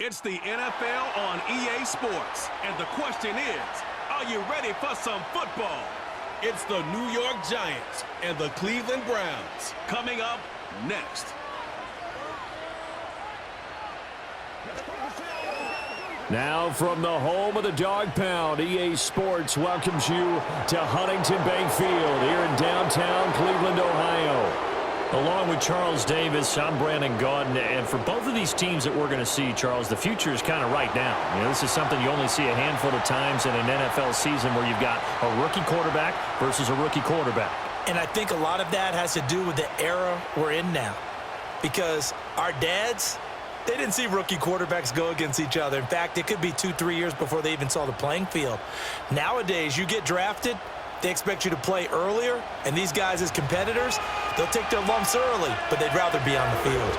It's the NFL on EA Sports. And the question is, are you ready for some football? It's the New York Giants and the Cleveland Browns. Coming up next. Now from the home of the Dog Pound, EA Sports welcomes you to Huntington Bank Field here in downtown Cleveland, Ohio. Along with Charles Davis, I'm Brandon Gaudin, and for both of these teams that we're going to see, Charles, the future is kind of right now. You know, this is something you only see a handful of times in an NFL season where you've got a rookie quarterback versus a rookie quarterback. And I think a lot of that has to do with the era we're in now. Because our dads, they didn't see rookie quarterbacks go against each other. In fact, it could be 2-3 years before they even saw the playing field. Nowadays, you get drafted, they expect you to play earlier, and these guys as competitors, they'll take their lumps early, but they'd rather be on the field.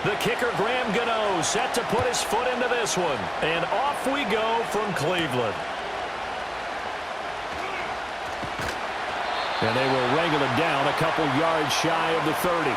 The kicker, Graham Gano, set to put his foot into this one. And off we go from Cleveland. And they will wrangle it down a couple yards shy of the 30.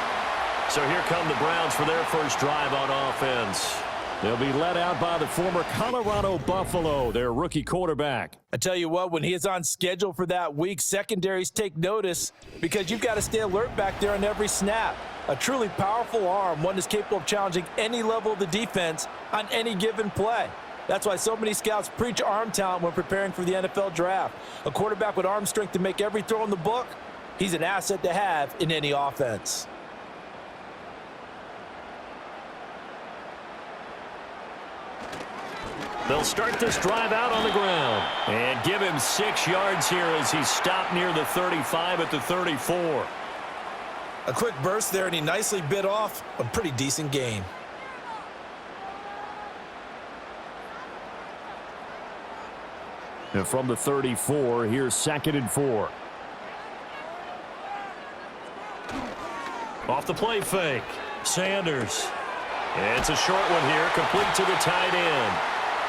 So here come the Browns for their first drive on offense. They'll be led out by the former Colorado Buffalo, their rookie quarterback. I tell you what, when he is on schedule for that week, secondaries take notice because you've got to stay alert back there on every snap. A truly powerful arm, one that's capable of challenging any level of the defense on any given play. That's why so many scouts preach arm talent when preparing for the NFL draft. A quarterback with arm strength to make every throw in the book, he's an asset to have in any offense. They'll start this drive out on the ground and give him 6 yards here as he stopped near the 35 at the 34. A quick burst there, and he nicely bit off a pretty decent gain. And from the 34, here's 2nd and 4. Off the play fake. Sanders. And it's a short one here, complete to the tight end.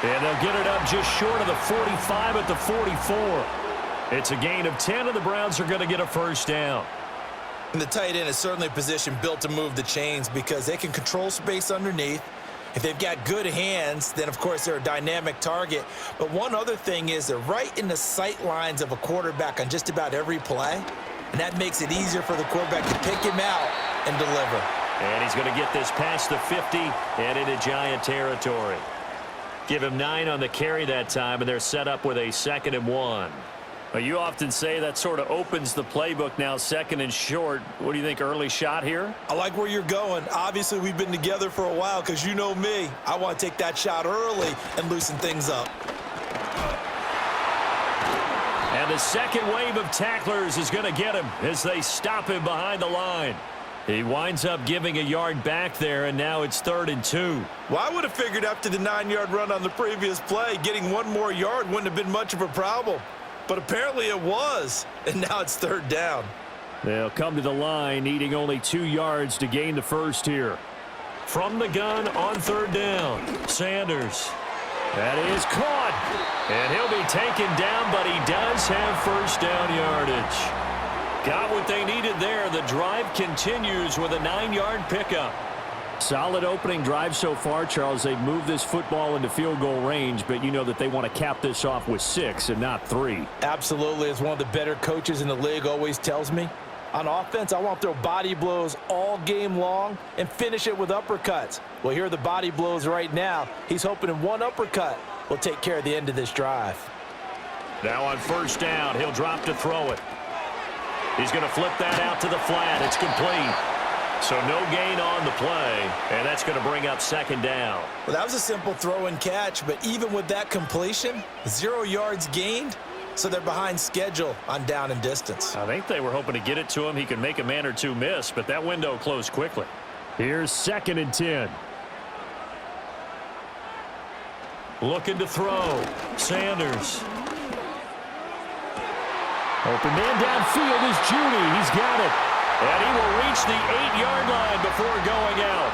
And they'll get it up just short of the 45 at the 44. It's a gain of 10, and the Browns are going to get a first down. And the tight end is certainly a position built to move the chains because they can control space underneath. If they've got good hands, then, of course, they're a dynamic target. But one other thing is they're right in the sight lines of a quarterback on just about every play, and that makes it easier for the quarterback to pick him out and deliver. And he's going to get this past the 50 and into Giant territory. Give him 9 on the carry that time, and they're set up with a 2nd and 1. Well, you often say that sort of opens the playbook now, 2nd and short. What do you think, early shot here? I like where you're going. Obviously, we've been together for a while because you know me. I want to take that shot early and loosen things up. And the second wave of tacklers is going to get him as they stop him behind the line. He winds up giving a yard back there, and now it's 3rd and 2. Well, I would have figured after the 9-yard run on the previous play, getting 1 more yard wouldn't have been much of a problem. But apparently it was, and now it's 3rd down. They'll come to the line, needing only 2 yards to gain the first here. From the gun on 3rd down, Sanders. That is caught. And he'll be taken down, but he does have first down yardage. Got what they needed there. The drive continues with a 9-yard pickup. Solid opening drive so far, Charles. They've moved this football into field goal range, but you know that they want to cap this off with 6 and not 3. Absolutely. As one of the better coaches in the league always tells me, on offense, I want to throw body blows all game long and finish it with uppercuts. Well, here are the body blows right now. He's hoping in 1 uppercut will take care of the end of this drive. Now on 1st down, he'll drop to throw it. He's going to flip that out to the flat. It's complete. So no gain on the play, and that's going to bring up 2nd down. Well, that was a simple throw and catch, but even with that completion, 0 yards gained, so they're behind schedule on down and distance. I think they were hoping to get it to him. He could make a man or 2 miss, but that window closed quickly. Here's 2nd and 10. Looking to throw. Sanders. Open man downfield is Judy. He's got it. And he will reach the 8-yard line before going out.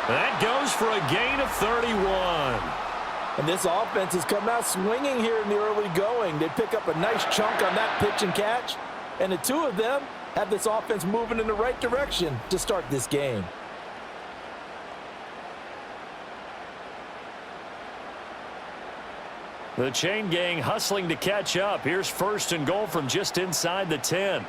That goes for a gain of 31. And this offense has come out swinging here in the early going. They pick up a nice chunk on that pitch and catch. And the two of them have this offense moving in the right direction to start this game. The chain gang hustling to catch up. Here's 1st and goal from just inside the 10.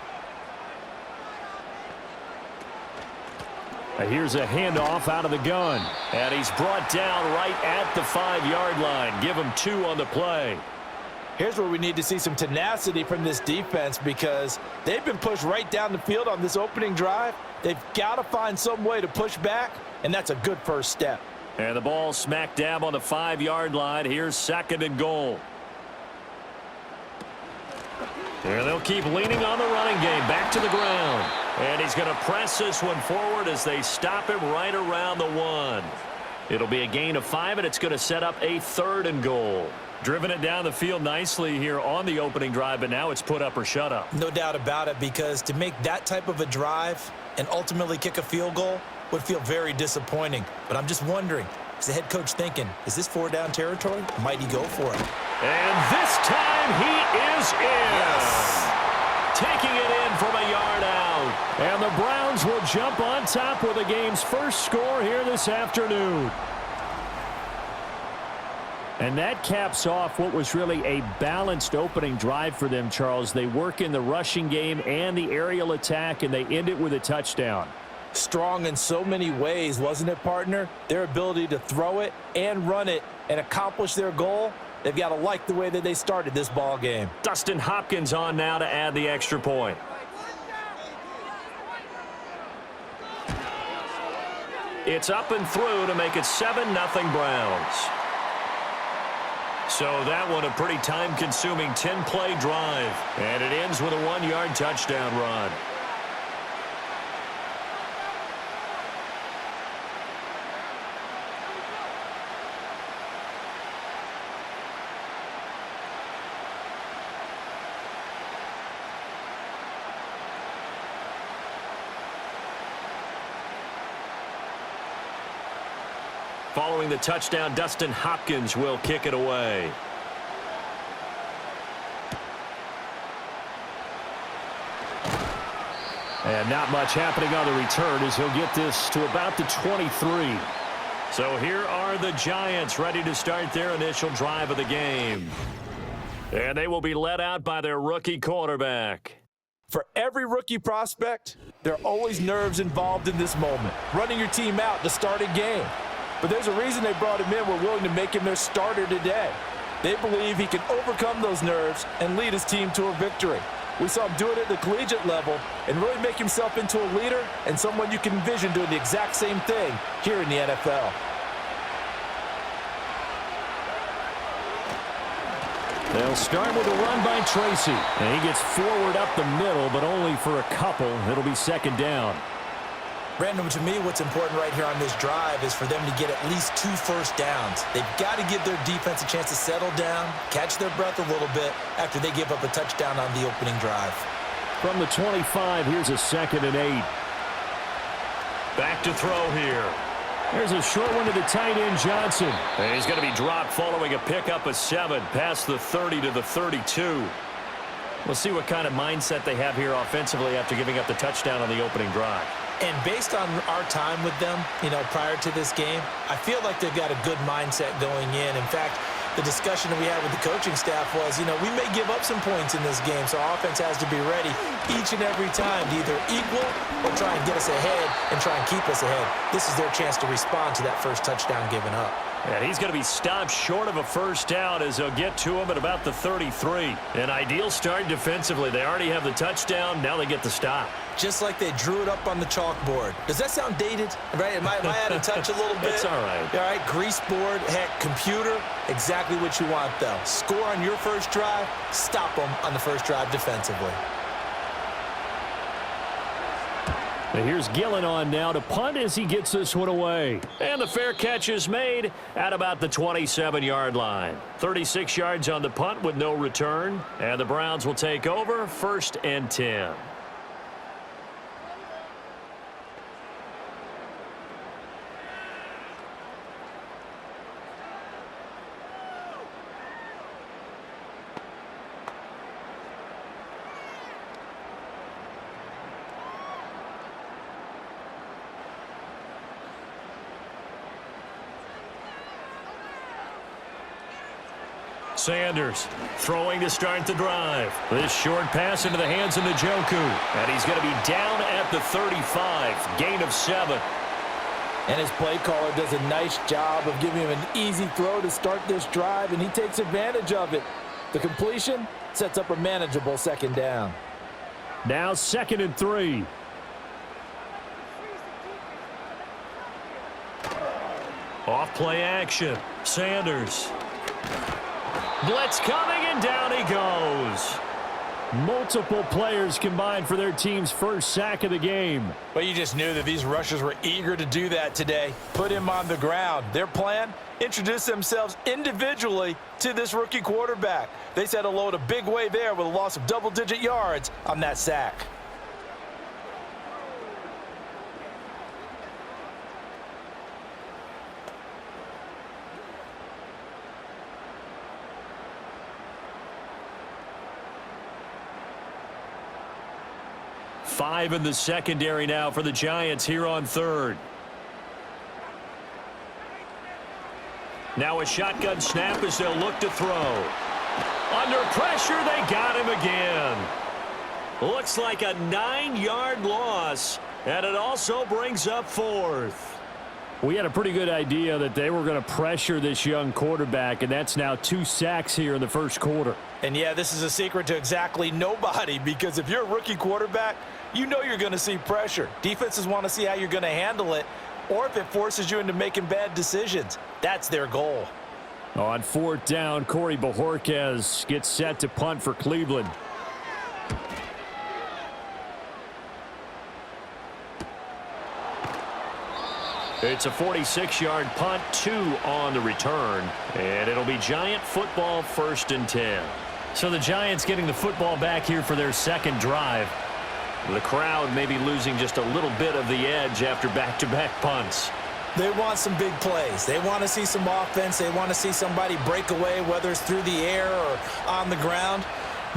Here's a handoff out of the gun. And he's brought down right at the 5-yard line. Give him 2 on the play. Here's where we need to see some tenacity from this defense because they've been pushed right down the field on this opening drive. They've got to find some way to push back, and that's a good first step. And the ball smack dab on the 5-yard line. Here's 2nd and goal. And they'll keep leaning on the running game. Back to the ground. And he's going to press this one forward as they stop him right around the 1. It'll be a gain of 5, and it's going to set up a 3rd and goal. Driven it down the field nicely here on the opening drive, but now it's put up or shut up. No doubt about it, because to make that type of a drive and ultimately kick a field goal would feel very disappointing. But I'm just wondering, is the head coach thinking, is this 4-down territory? Might he go for it? And this time he is in. Yes. Taking it in from a yard out. And the Browns will jump on top with the game's first score here this afternoon. And that caps off what was really a balanced opening drive for them, Charles. They work in the rushing game and the aerial attack, and they end it with a touchdown. Strong in so many ways, wasn't it, partner? Their ability to throw it and run it and accomplish their goal, they've got to like the way that they started this ball game. Dustin Hopkins on now to add the extra point. It's up and through to make it 7-0 Browns. So that one a pretty time-consuming 10-play drive. And it ends with a 1-yard touchdown run. Following the touchdown, Dustin Hopkins will kick it away. And not much happening on the return as he'll get this to about the 23. So here are the Giants ready to start their initial drive of the game. And they will be led out by their rookie quarterback. For every rookie prospect, there are always nerves involved in this moment. Running your team out to start a game. But there's a reason they brought him in. We're willing to make him their starter today. They believe he can overcome those nerves and lead his team to a victory. We saw him do it at the collegiate level and really make himself into a leader and someone you can envision doing the exact same thing here in the NFL. They'll start with a run by Tracy. And he gets forward up the middle, but only for a couple. It'll be 2nd down. Brandon, to me, what's important right here on this drive is for them to get at least 2 first downs. They've got to give their defense a chance to settle down, catch their breath a little bit after they give up a touchdown on the opening drive. From the 25, here's a 2nd and 8. Back to throw here. There's a short one to the tight end, Johnson. And he's going to be dropped following a pickup of 7 past the 30 to the 32. We'll see what kind of mindset they have here offensively after giving up the touchdown on the opening drive. And based on our time with them, prior to this game, I feel like they've got a good mindset going in. In fact, the discussion that we had with the coaching staff was, we may give up some points in this game, so our offense has to be ready each and every time to either equal or try and get us ahead and try and keep us ahead. This is their chance to respond to that first touchdown given up. And he's going to be stopped short of a first down as they'll get to him at about the 33. An ideal start defensively. They already have the touchdown. Now they get the stop. Just like they drew it up on the chalkboard. Does that sound dated? Right? Am I out of touch a little bit? It's all right. All right, grease board, heck, computer, exactly what you want, though. Score on your first drive, stop them on the first drive defensively. Here's Gillen on now to punt as he gets this one away. And the fair catch is made at about the 27-yard line. 36 yards on the punt with no return. And the Browns will take over 1st and 10. Sanders throwing to start the drive. This short pass into the hands of Njoku. And he's going to be down at the 35. Gain of 7. And his play caller does a nice job of giving him an easy throw to start this drive, and he takes advantage of it. The completion sets up a manageable second down. Now 2nd and 3. Off play action. Sanders. Blitz coming, and down he goes. Multiple players combined for their team's first sack of the game. Well, you just knew that these rushers were eager to do that today. Put him on the ground. Their plan? Introduce themselves individually to this rookie quarterback. They said hello in a big way there with a loss of double-digit yards on that sack. Five in the secondary now for the Giants here on 3rd. Now a shotgun snap as they'll look to throw. Under pressure, they got him again. Looks like a 9-yard loss, and it also brings up 4th. We had a pretty good idea that they were going to pressure this young quarterback, and that's now 2 sacks here in the first quarter. And yeah, this is a secret to exactly nobody, because if you're a rookie quarterback, you know you're going to see pressure. Defenses want to see how you're going to handle it, or if it forces you into making bad decisions. That's their goal. On 4th down, Corey Bojorquez gets set to punt for Cleveland. It's a 46-yard punt, 2 on the return, and it'll be Giant football 1st and 10. So the Giants getting the football back here for their second drive. The crowd may be losing just a little bit of the edge after back-to-back punts. They want some big plays. They want to see some offense. They want to see somebody break away, whether it's through the air or on the ground.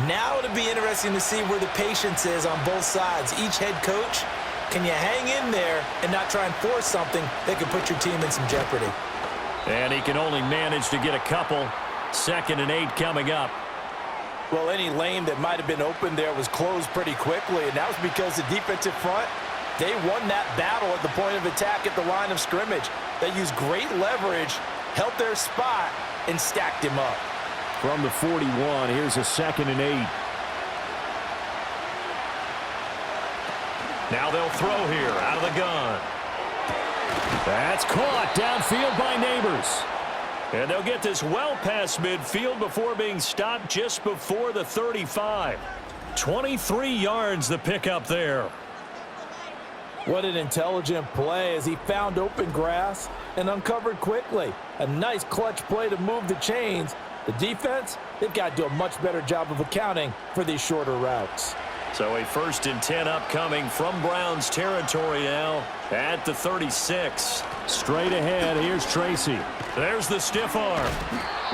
Now it'll be interesting to see where the patience is on both sides. Each head coach, can you hang in there and not try and force something that could put your team in some jeopardy? And he can only manage to get a couple. 2nd and 8 coming up. Well, any lane that might have been open there was closed pretty quickly, and that was because the defensive front, they won that battle at the point of attack at the line of scrimmage. They used great leverage, held their spot, and stacked him up. From the 41, here's a 2nd and 8. Now they'll throw here out of the gun. That's caught downfield by Neighbors. And they'll get this well past midfield before being stopped just before the 35. 23 yards the pickup there. What an intelligent play as he found open grass and uncovered quickly. A nice clutch play to move the chains. The defense, they've got to do a much better job of accounting for these shorter routes. So a 1st and 10 upcoming from Browns territory now at the 36. Straight ahead, here's Tracy. There's the stiff arm.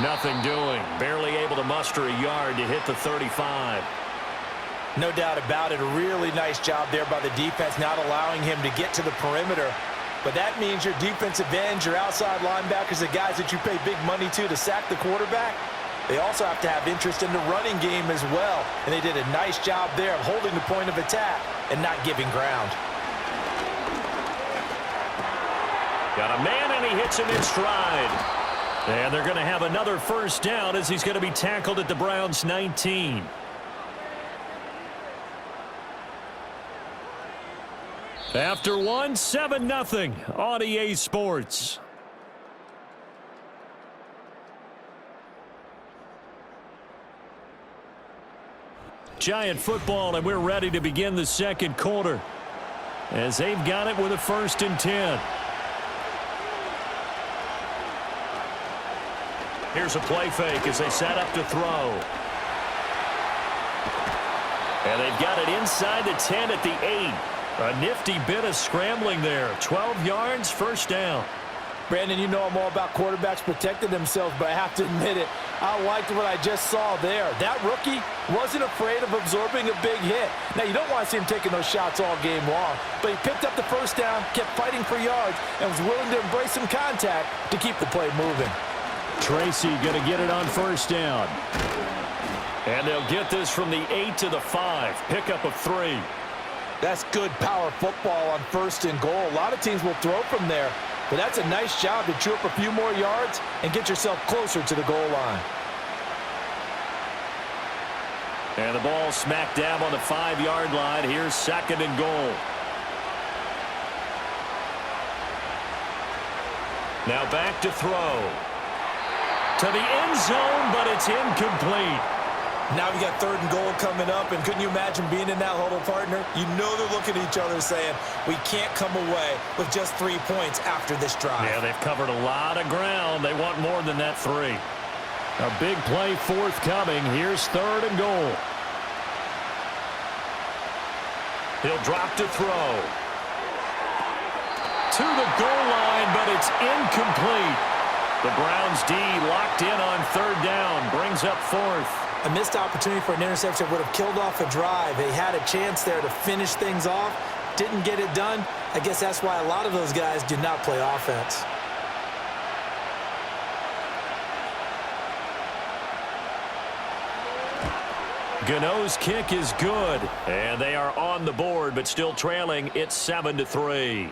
Nothing doing. Barely able to muster a yard to hit the 35. No doubt about it. A really nice job there by the defense, not allowing him to get to the perimeter. But that means your defensive ends, your outside linebackers, the guys that you pay big money to sack the quarterback, they also have to have interest in the running game as well. And they did a nice job there of holding the point of attack and not giving ground. Got a man, and he hits him in stride. And they're going to have another 1st down as he's going to be tackled at the Browns' 19. After 1, 7-0 on EA Sports. Giant football, and we're ready to begin the second quarter as they've got it with a 1st and 10. Here's a play fake as they set up to throw. And they've got it inside the 10 at the 8. A nifty bit of scrambling there. 12 yards, 1st down. Brandon, you know I'm all about quarterbacks protecting themselves, but I have to admit it, I liked what I just saw there. That rookie wasn't afraid of absorbing a big hit. Now, you don't want to see him taking those shots all game long, but he picked up the 1st down, kept fighting for yards, and was willing to embrace some contact to keep the play moving. Tracy going to get it on first down. And they'll get this from the 8 to the 5. Pickup of 3. That's good power football on first and goal. A lot of teams will throw from there, but that's a nice job to chew up a few more yards and get yourself closer to the goal line. And the ball smack dab on the 5-yard line. Here's second and goal. Now back to throw. To the end zone, but it's incomplete. Now we got third and goal coming up, and couldn't you imagine being in that huddle, partner? You know they're looking at each other saying, we can't come away with just 3 points after this drive. Yeah, they've covered a lot of ground. They want more than that 3. A big play forthcoming. Here's third and goal. He'll drop to throw. To the goal line, but it's incomplete. The Browns D locked in on third down. Brings up fourth. A missed opportunity for an interception would have killed off a drive. They had a chance there to finish things off. Didn't get it done. I guess that's why a lot of those guys did not play offense. Gano's kick is good. And they are on the board, but still trailing. It's 7-3.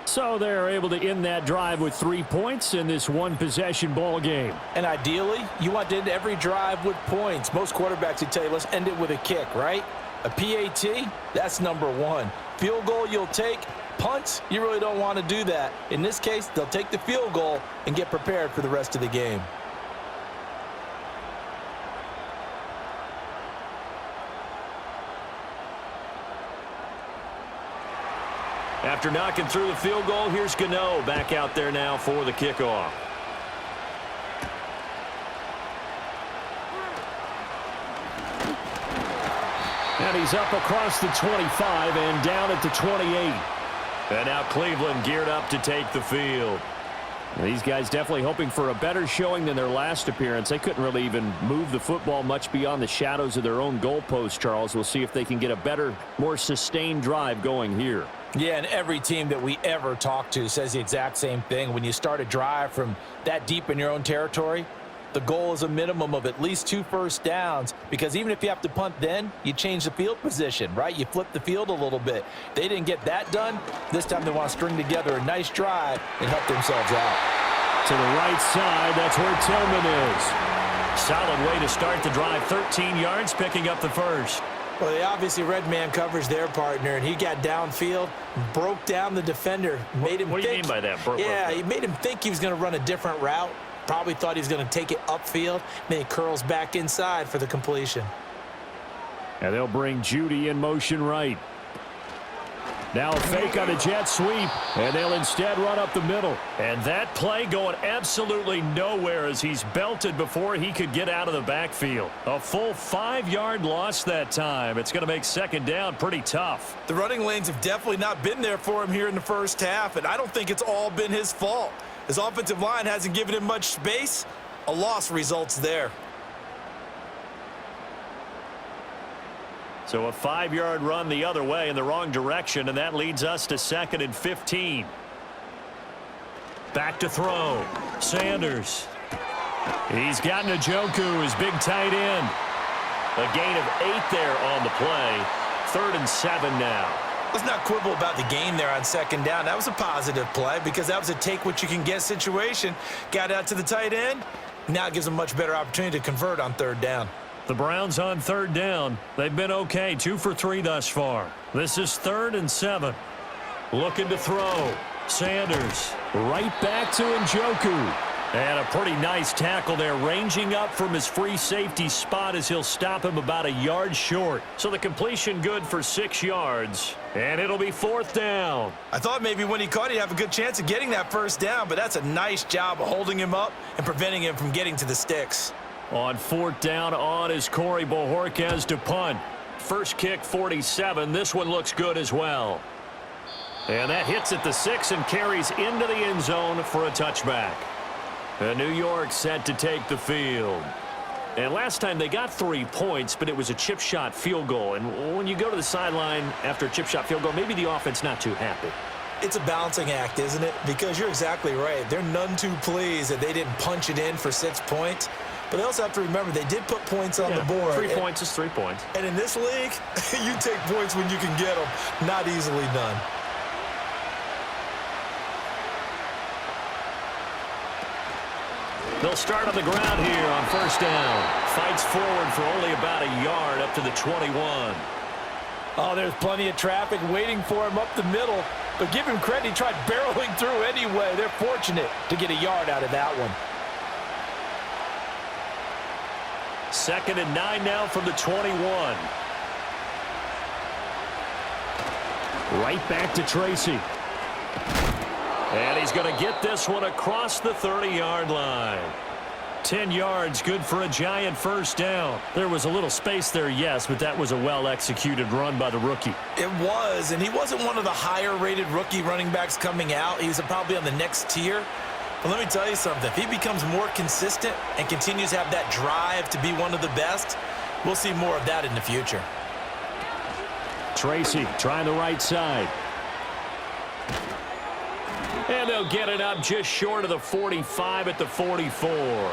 So they're able to end that drive with 3 points in this one-possession ball game. And ideally, you want to end every drive with points. Most quarterbacks would tell you, let's end it with a kick, right? A PAT, that's number 1. Field goal you'll take. Punts, you really don't want to do that. In this case, they'll take the field goal and get prepared for the rest of the game. After knocking through the field goal, here's Gano back out there now for the kickoff. And he's up across the 25 and down at the 28. And now Cleveland geared up to take the field. These guys definitely hoping for a better showing than their last appearance. They couldn't really even move the football much beyond the shadows of their own goalpost, Charles. We'll see if they can get a better, more sustained drive going here. Yeah, and every team that we ever talk to says the exact same thing. When you start a drive from that deep in your own territory, the goal is a minimum of at least 2 first downs, because even if you have to punt then, you change the field position, right? You flip the field a little bit. They didn't get that done. This time they want to string together a nice drive and help themselves out. To the right side, that's where Tillman is. Solid way to start the drive, 13 yards, picking up the first. Well, they obviously red man coverage their partner, and he got downfield, broke down the defender, made him What do you mean by that? Yeah, he made him think he was going to run a different route. Probably thought he was going to take it upfield. Then he curls back inside for the completion. And they'll bring Judy in motion right. Now a fake on a jet sweep, and they'll instead run up the middle. And that play going absolutely nowhere as he's belted before he could get out of the backfield. A full 5-yard loss that time. It's going to make second down pretty tough. The running lanes have definitely not been there for him here in the first half, and I don't think it's all been his fault. His offensive line hasn't given him much space. A loss results there. So a 5-yard run the other way in the wrong direction, and that leads us to 2nd and 15. Back to throw. Sanders. He's got Njoku, his big tight end. A gain of 8 there on the play. 3rd and 7 now. Let's not quibble about the gain there on second down. That was a positive play because that was a take-what-you-can-get situation. Got out to the tight end. Now it gives them a much better opportunity to convert on 3rd down. The Browns on 3rd down. They've been okay, 2 for 3 thus far. This is 3rd and 7. Looking to throw. Sanders right back to Njoku. And a pretty nice tackle there, ranging up from his free safety spot as he'll stop him about a yard short. So the completion good for 6 yards, and it'll be 4th down. I thought maybe when he caught, he'd have a good chance of getting that first down, but that's a nice job of holding him up and preventing him from getting to the sticks. On 4th down on is Corey Bojorquez to punt. First kick, 47. This one looks good as well. And that hits at the 6 and carries into the end zone for a touchback. And New York set to take the field. And last time they got 3 points, but it was a chip shot field goal. And when you go to the sideline after a chip shot field goal, maybe the offense not too happy. It's a balancing act, isn't it? Because you're exactly right. They're none too pleased that they didn't punch it in for 6 points. But they also have to remember they did put points on the board. 3 points is 3 points. And in this league, you take points when you can get them. Not easily done. They'll start on the ground here on first down. Fights forward for only about a yard up to the 21. Oh, there's plenty of traffic waiting for him up the middle. But give him credit, he tried barreling through anyway. They're fortunate to get a yard out of that one. 2nd and 9 now from the 21. Right back to Tracy. And he's going to get this one across the 30-yard line. 10 yards, good for a Giant first down. There was a little space there, yes, but that was a well-executed run by the rookie. It was, and he wasn't one of the higher-rated rookie running backs coming out. He's probably on the next tier. But let me tell you something. If he becomes more consistent and continues to have that drive to be one of the best, we'll see more of that in the future. Tracy trying the right side. And they'll get it up just short of the 45 at the 44.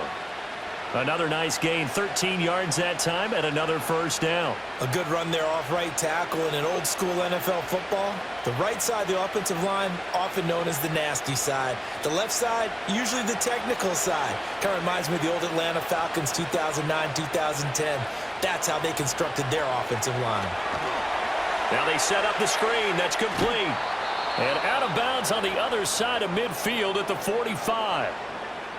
Another nice gain, 13 yards that time, and another first down. A good run there off right tackle in an old-school NFL football. The right side, the offensive line, often known as the nasty side. The left side, usually the technical side. Kind of reminds me of the old Atlanta Falcons 2009-2010. That's how they constructed their offensive line. Now they set up the screen. That's complete. And out of bounds on the other side of midfield at the 45.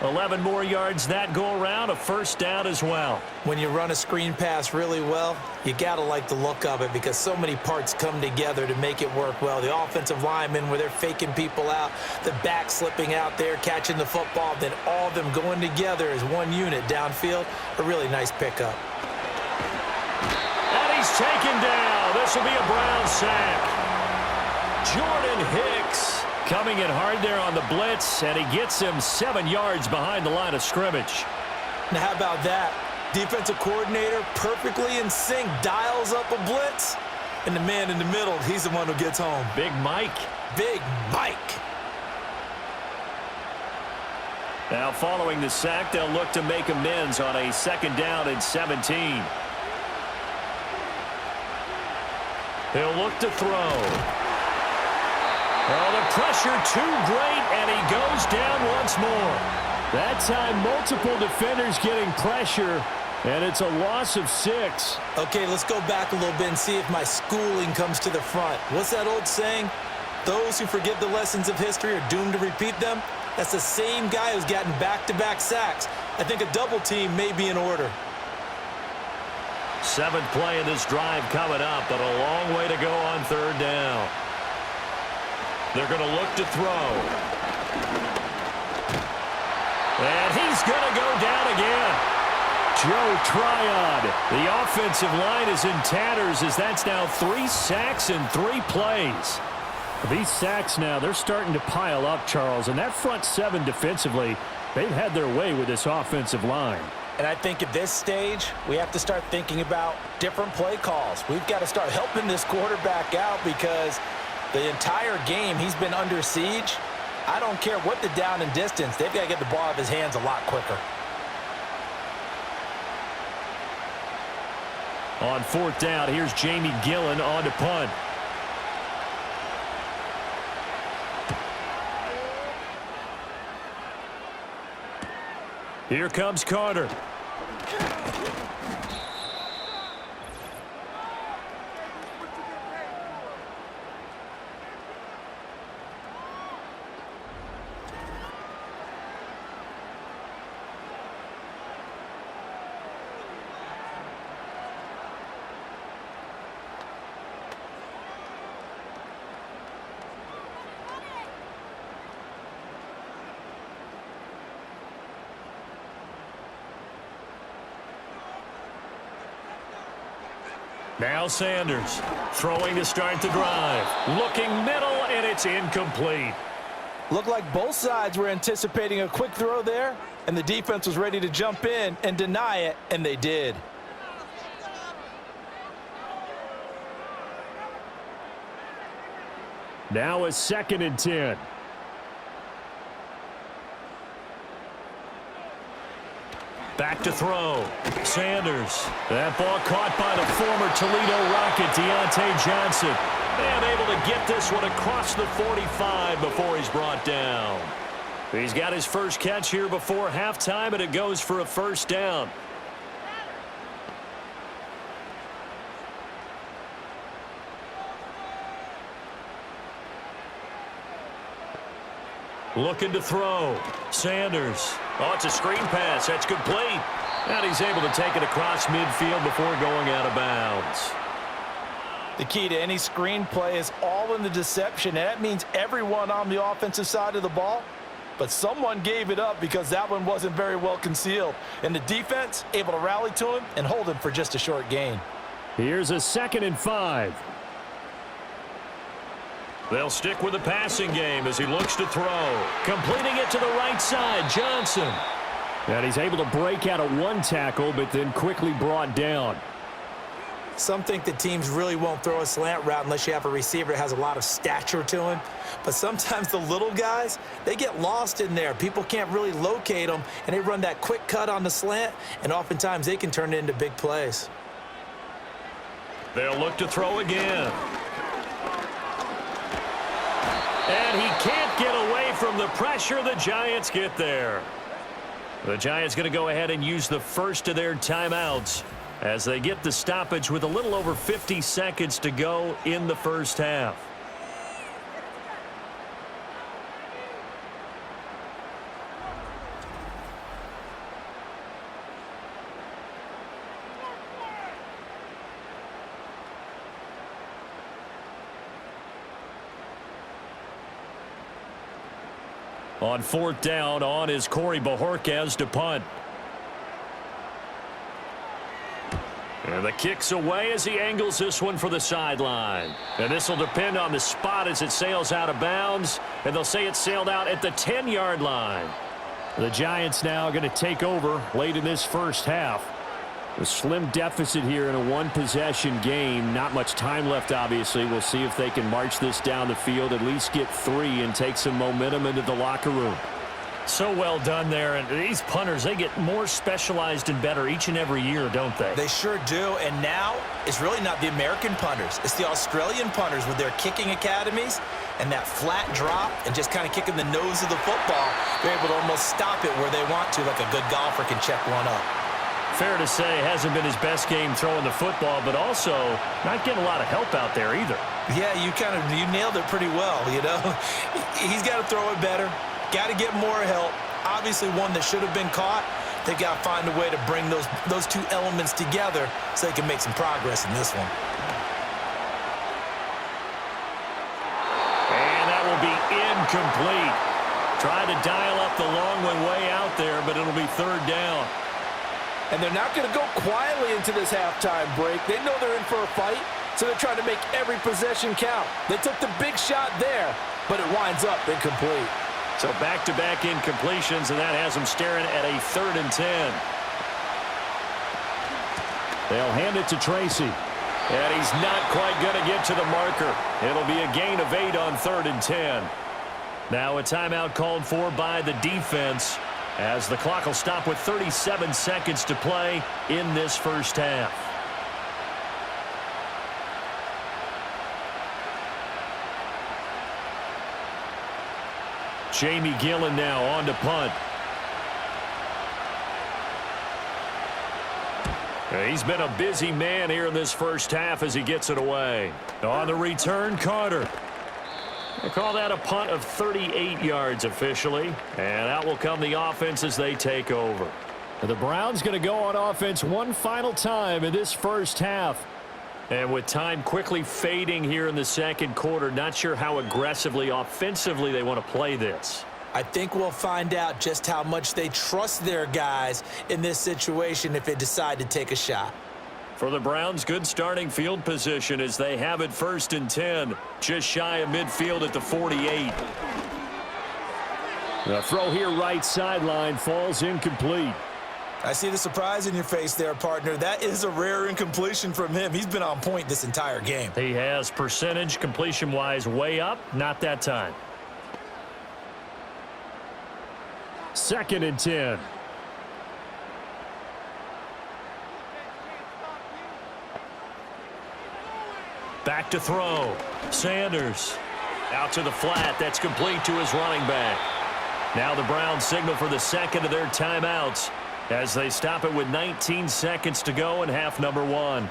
11 more yards that go around, a first down as well. When you run a screen pass really well, you got to like the look of it because so many parts come together to make it work well. The offensive linemen where they're faking people out, the back slipping out there, catching the football, then all of them going together as one unit downfield. A really nice pickup. And he's taken down. This will be a Brown sack. Jordan Hicks coming in hard there on the blitz, and he gets him 7 yards behind the line of scrimmage. Now, how about that? Defensive coordinator perfectly in sync, dials up a blitz, and the man in the middle, he's the one who gets home. Big Mike. Big Mike. Now, following the sack, they'll look to make amends on a 2nd down and 17. He'll look to throw. Oh, the pressure too great, and he goes down once more. That time, multiple defenders getting pressure, and it's a loss of 6. Okay, let's go back a little bit and see if my schooling comes to the front. What's that old saying? Those who forget the lessons of history are doomed to repeat them. That's the same guy who's gotten back-to-back sacks. I think a double team may be in order. 7th play in this drive coming up, but a long way to go on 3rd down. They're going to look to throw. And he's going to go down again. Joe Tryon. The offensive line is in tatters as that's now 3 sacks in 3 plays. These sacks now, they're starting to pile up, Charles. And that front 7 defensively, they've had their way with this offensive line. And I think at this stage, we have to start thinking about different play calls. We've got to start helping this quarterback out because the entire game, he's been under siege. I don't care what the down and distance. They've got to get the ball out of his hands a lot quicker. On 4th down, here's Jamie Gillen on to punt. Here comes Carter. Now Sanders throwing to start the drive. Looking middle, and it's incomplete. Looked like both sides were anticipating a quick throw there, and the defense was ready to jump in and deny it, and they did. Now a 2nd and 10. Back to throw. Sanders. That ball caught by the former Toledo Rocket, Deontay Johnson. And able to get this one across the 45 before he's brought down. He's got his first catch here before halftime, and it goes for a 1st down. Looking to throw. Sanders. Oh, it's a screen pass. That's complete. And he's able to take it across midfield before going out of bounds. The key to any screen play is all in the deception, and that means everyone on the offensive side of the ball. But someone gave it up because that one wasn't very well concealed. And the defense able to rally to him and hold him for just a short gain. Here's a 2nd and 5. They'll stick with the passing game as he looks to throw. Completing it to the right side, Johnson. And he's able to break out of one tackle, but then quickly brought down. Some think that teams really won't throw a slant route unless you have a receiver that has a lot of stature to him. But sometimes the little guys, they get lost in there. People can't really locate them, and they run that quick cut on the slant, and oftentimes they can turn it into big plays. They'll look to throw again. And he can't get away from the pressure. The Giants get there. The Giants going to go ahead and use the first of their timeouts as they get the stoppage with a little over 50 seconds to go in the first half. On 4th down, on is Corey Bojorquez to punt. And the kick's away as he angles this one for the sideline. And this will depend on the spot as it sails out of bounds. And they'll say it sailed out at the 10-yard line. The Giants now going to take over late in this first half. A slim deficit here in a one-possession game. Not much time left, obviously. We'll see if they can march this down the field, at least get 3, and take some momentum into the locker room. So well done there. And these punters, they get more specialized and better each and every year, don't they? They sure do. And now it's really not the American punters. It's the Australian punters with their kicking academies and that flat drop and just kind of kicking the nose of the football. They're able to almost stop it where they want to, like a good golfer can check one up. Fair to say, hasn't been his best game throwing the football, but also not getting a lot of help out there either. Yeah, you nailed it pretty well, you know. He's got to throw it better, got to get more help. Obviously one that should have been caught. They've got to find a way to bring those two elements together so they can make some progress in this one. And that will be incomplete. Trying to dial up the long one way out there, but it'll be 3rd down. And they're not going to go quietly into this halftime break. They know they're in for a fight, so they're trying to make every possession count. They took the big shot there, but it winds up incomplete. So back-to-back incompletions, and that has them staring at a 3rd and 10. They'll hand it to Tracy. And he's not quite going to get to the marker. It'll be a gain of 8 on 3rd and 10. Now a timeout called for by the defense, as the clock will stop with 37 seconds to play in this first half. Jamie Gillen now on to punt. He's been a busy man here in this first half as he gets it away. On the return, Carter. They call that a punt of 38 yards officially. And out will come the offense as they take over. The Browns going to go on offense one final time in this first half. And with time quickly fading here in the second quarter, not sure how aggressively, offensively they want to play this. I think we'll find out just how much they trust their guys in this situation if they decide to take a shot. For the Browns, good starting field position as they have it 1st and 10, just shy of midfield at the 48. The throw here right sideline falls incomplete. I see the surprise in your face there, partner. That is a rare incompletion from him. He's been on point this entire game. He has percentage completion-wise way up, not that time. 2nd and 10. Back to throw. Sanders out to the flat. That's complete to his running back. Now the Browns signal for the second of their timeouts as they stop it with 19 seconds to go in half number 1.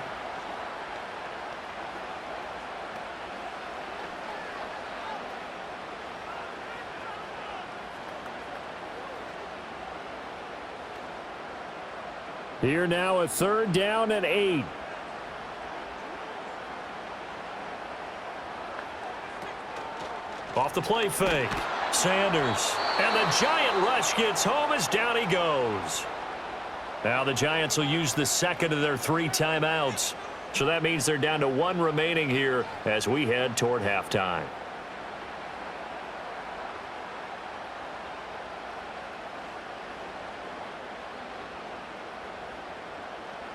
Here now a 3rd down and 8. Off the play fake. Sanders. And the Giant rush gets home as down he goes. Now the Giants will use the second of their 3 timeouts. So that means they're down to 1 remaining here as we head toward halftime.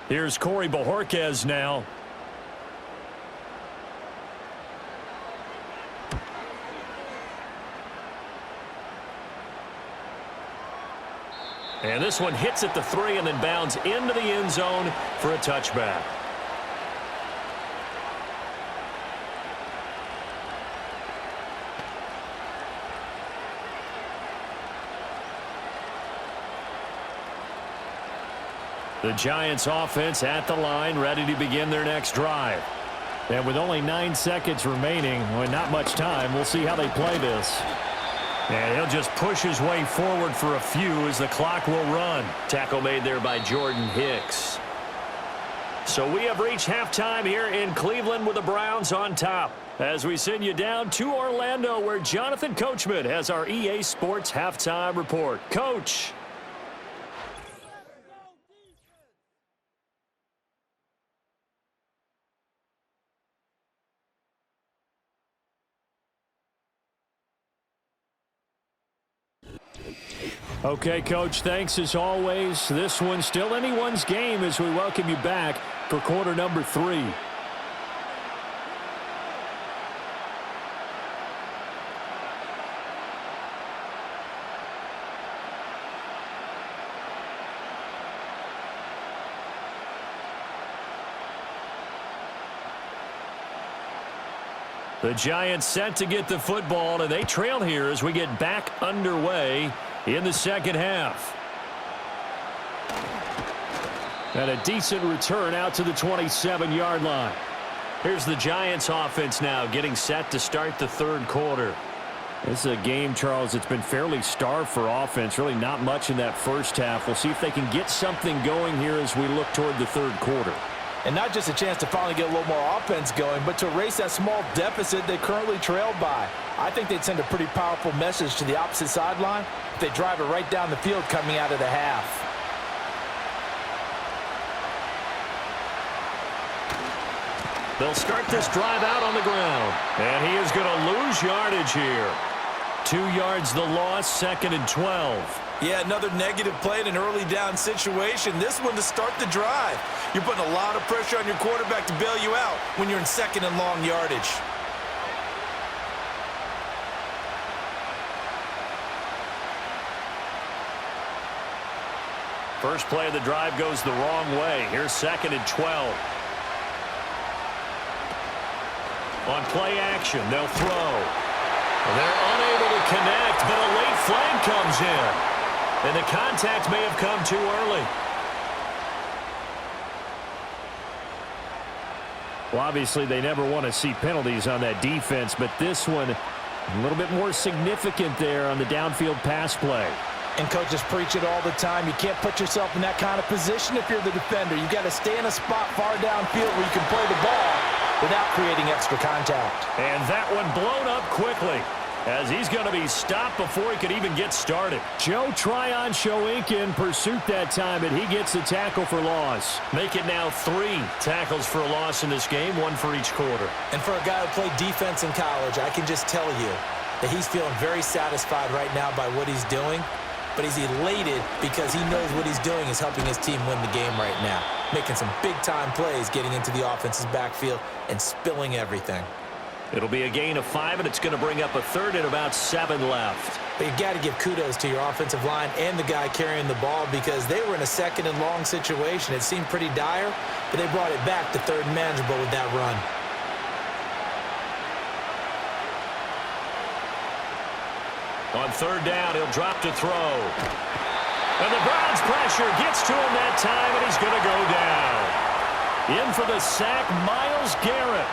Here's Corey Bojorquez now. And this one hits at the 3 and then bounds into the end zone for a touchback. The Giants offense at the line, ready to begin their next drive. And with only 9 seconds remaining, well, not much time, we'll see how they play this. And he'll just push his way forward for a few as the clock will run. Tackle made there by Jordan Hicks. So we have reached halftime here in Cleveland with the Browns on top. As we send you down to Orlando where Jonathan Coachman has our EA Sports halftime report. Coach. Okay, Coach, thanks as always. This one's still anyone's game as we welcome you back for quarter number 3. The Giants set to get the football, and they trail here as we get back underway in the second half. And a decent return out to the 27-yard line. Here's the Giants offense now getting set to start the 3rd quarter. This is a game, Charles, it's been fairly starved for offense. Really not much in that first half. We'll see if they can get something going here as we look toward the 3rd quarter. And not just a chance to finally get a little more offense going, but to erase that small deficit they currently trailed by. I think they'd send a pretty powerful message to the opposite sideline if they drive it right down the field coming out of the half. They'll start this drive out on the ground. And he is going to lose yardage here. 2 yards the loss, 2nd and 12. Yeah, another negative play in an early down situation. This one to start the drive. You're putting a lot of pressure on your quarterback to bail you out when you're in 2nd and long yardage. First play of the drive goes the wrong way. Here's 2nd and 12. On play action, they'll throw. They're unable to connect, but a late flag comes in. And the contact may have come too early. Well, obviously, they never want to see penalties on that defense, but this one a little bit more significant there on the downfield pass play. And coaches preach it all the time. You can't put yourself in that kind of position if you're the defender. You've got to stay in a spot far downfield where you can play the ball without creating extra contact. And that one blown up quickly as he's going to be stopped before he could even get started. Joe Tryon-Shoyinka in pursuit that time, and he gets the tackle for loss. Make it now 3 tackles for a loss in this game, 1 for each quarter. And for a guy who played defense in college, I can just tell you that he's feeling very satisfied right now by what he's doing. but he's elated because he knows what he's doing is helping his team win the game right now, making some big-time plays, getting into the offense's backfield and spilling everything. It'll be a gain of 5, and it's going to bring up a third and about 7 left. But you got to give kudos to your offensive line and the guy carrying the ball because they were in a second and long situation. It seemed pretty dire, but they brought it back to third and manageable with that run. On third down, he'll drop to throw. And the Browns' pressure gets to him that time, and he's going to go down. In for the sack, Myles Garrett.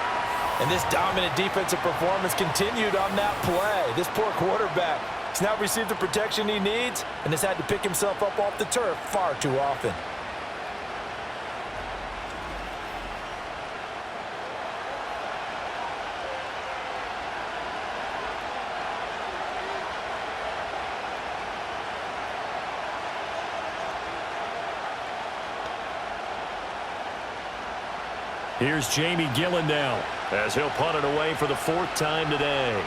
And this dominant defensive performance continued on that play. This poor quarterback has now received the protection he needs and has had to pick himself up off the turf far too often. Here's Jamie Gillen now as he'll punt it away for the 4th time today.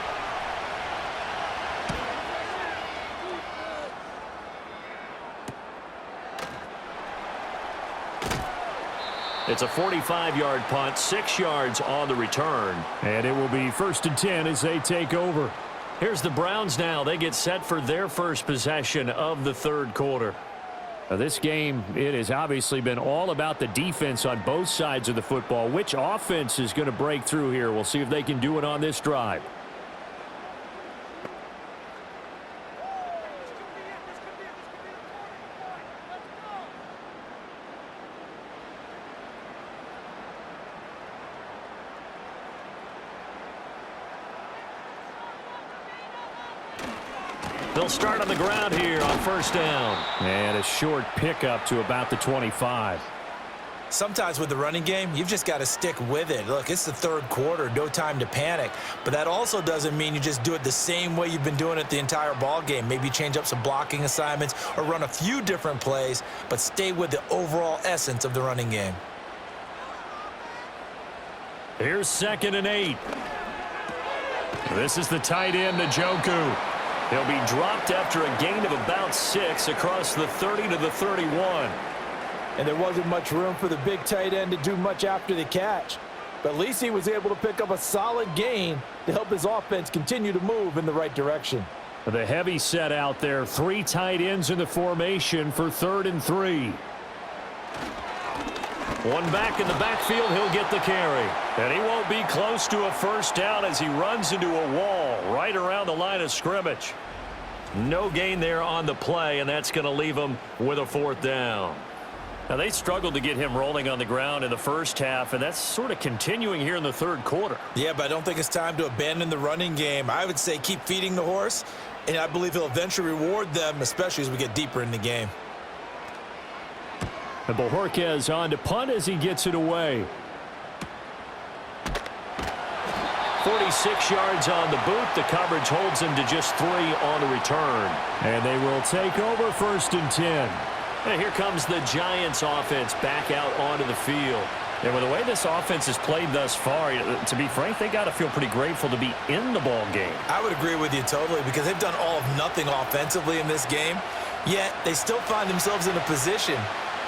It's a 45-yard punt, 6 yards on the return. And it will be 1st and 10 as they take over. Here's the Browns now. They get set for their first possession of the 3rd quarter. Now, this game, it has obviously been all about the defense on both sides of the football. Which offense is going to break through here? We'll see if they can do it on this drive. They'll start on the ground here on 1st down. And a short pickup to about the 25. Sometimes with the running game, you've just got to stick with it. Look, it's the 3rd quarter, no time to panic. But that also doesn't mean you just do it the same way you've been doing it the entire ball game. Maybe change up some blocking assignments or run a few different plays, but stay with the overall essence of the running game. Here's 2nd and 8. This is the tight end, Njoku. He'll be dropped after a gain of about 6 across the 30 to the 31. And there wasn't much room for the big tight end to do much after the catch. But at least he was able to pick up a solid gain to help his offense continue to move in the right direction. The heavy set out there. 3 tight ends in the formation for 3rd and 3. One back in the backfield, he'll get the carry. And he won't be close to a 1st down as he runs into a wall right around the line of scrimmage. No gain there on the play, and that's going to leave him with a 4th down. Now, they struggled to get him rolling on the ground in the 1st half, and that's sort of continuing here in the 3rd quarter. Yeah, but I don't think it's time to abandon the running game. I would say keep feeding the horse, and I believe he'll eventually reward them, especially as we get deeper in the game. And Bojorquez on to punt as he gets it away. 46 yards on the boot. The coverage holds him to just 3 on the return. And they will take over 1st and 10. And here comes the Giants offense back out onto the field. And with the way this offense has played thus far, to be frank, they got to feel pretty grateful to be in the ball game. I would agree with you totally because they've done all of nothing offensively in this game, yet they still find themselves in a position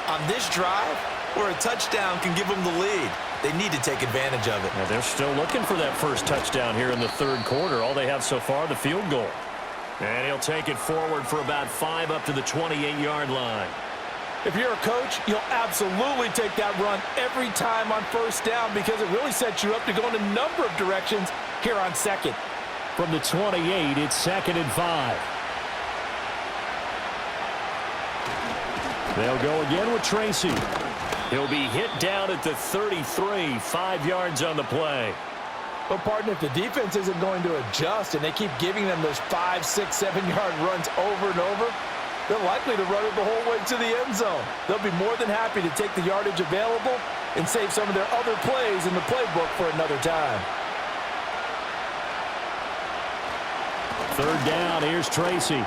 on this drive where a touchdown can give them the lead. They need to take advantage of it. Now they're still looking for that 1st touchdown here in the 3rd quarter. All they have so far, the field goal. And he'll take it forward for about 5 up to the 28-yard line. If you're a coach, you'll absolutely take that run every time on 1st down because it really sets you up to go in a number of directions here on 2nd. From the 28, it's 2nd and 5. They'll go again with Tracy. He'll be hit down at the 33, 5 yards on the play. But, partner, if the defense isn't going to adjust and they keep giving them those 5, 6, 7-yard runs over and over, they're likely to run it the whole way to the end zone. They'll be more than happy to take the yardage available and save some of their other plays in the playbook for another time. 3rd down, here's Tracy.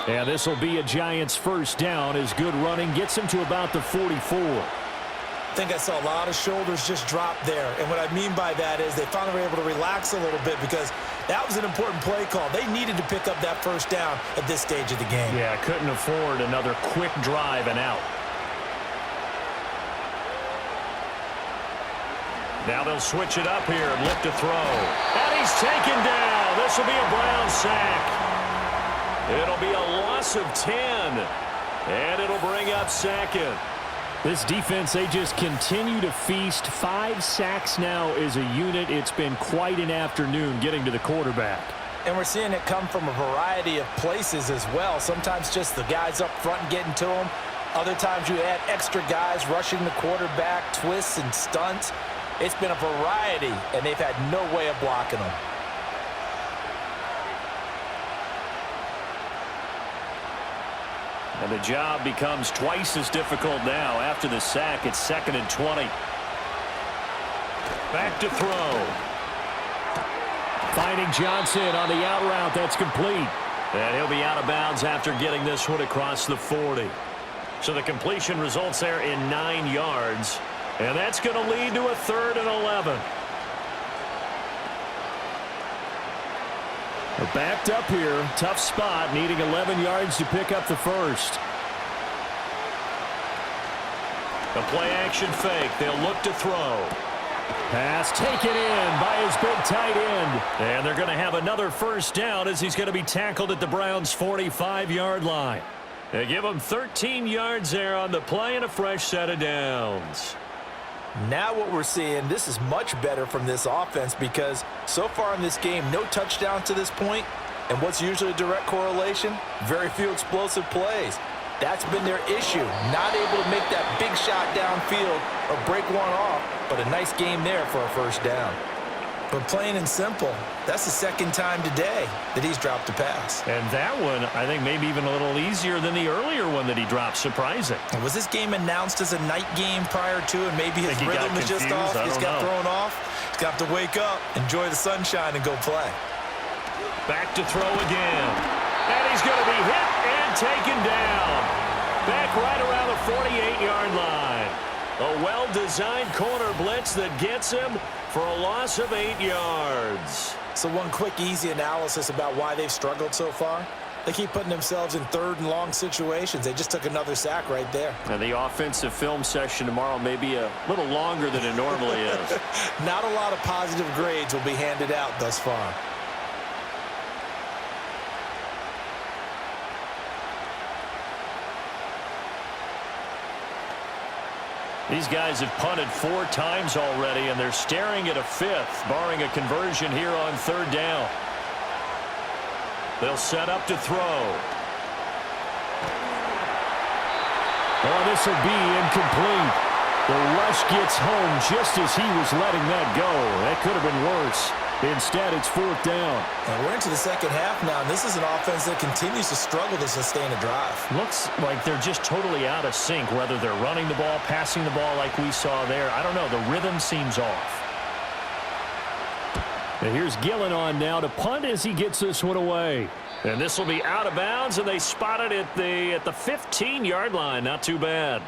And this will be a Giants 1st down as good running gets him to about the 44. I think I saw a lot of shoulders just drop there. And what I mean by that is they finally were able to relax a little bit because That was an important play call. They needed to pick up that first down at this stage of the game. Yeah, couldn't afford another quick drive and out. Now they'll switch it up here and look to throw. And he's taken down. This will be a Brown sack. It'll be a loss of 10. And it'll bring up second. This defense, they just continue to feast. 5 sacks now as a unit. It's been quite an afternoon getting to the quarterback. And we're seeing it come from a variety of places as well. Sometimes just the guys up front and getting to them. Other times you add extra guys rushing the quarterback, twists and stunts. It's been a variety, and they've had no way of blocking them. And the job becomes twice as difficult now. After the sack, it's 2nd and 20. Back to throw. Finding Johnson on the out route. That's complete. And he'll be out of bounds after getting this one across the 40. So the completion results there in 9 yards. And that's going to lead to a 3rd and 11. They're backed up here. Tough spot, needing 11 yards to pick up the first. The play action fake. They'll look to throw. Pass taken in by his big tight end. And they're going to have another first down as he's going to be tackled at the Browns' 45-yard line. They give him 13 yards there on the play and a fresh set of downs. Now what we're seeing, this is much better from this offense because so far in this game, no touchdowns to this point. And what's usually a direct correlation? Very few explosive plays. That's been their issue. Not able to make that big shot downfield or break one off, but a nice game there for a first down. But plain and simple, that's the 2nd time today that he's dropped a pass. And that one, I think, maybe even a little easier than the earlier one that he dropped. Surprising. Was this game announced as a night game prior to, and maybe his rhythm was just off? He's got thrown off. He's got to wake up, enjoy the sunshine, and go play. Back to throw again. And he's going to be hit and taken down. Back right around the 48-yard line. A well-designed corner blitz that gets him for a loss of 8 yards. So one quick, easy analysis about why they've struggled so far. They keep putting themselves in 3rd and long situations. They just took another sack right there. And the offensive film session tomorrow may be a little longer than it normally is. Not a lot of positive grades will be handed out thus far. These guys have punted 4 times already, and they're staring at a 5th, barring a conversion here on 3rd down. They'll set up to throw. Oh, this will be incomplete. The rush gets home just as he was letting that go. That could have been worse. Instead, it's 4th down. And we're into the 2nd half now, and this is an offense that continues to struggle to sustain a drive. Looks like they're just totally out of sync, whether they're running the ball, passing the ball like we saw there. I don't know. The rhythm seems off. And here's Gillen on now to punt as he gets this one away. And this will be out of bounds, and they spot it at the 15-yard line. Not too bad.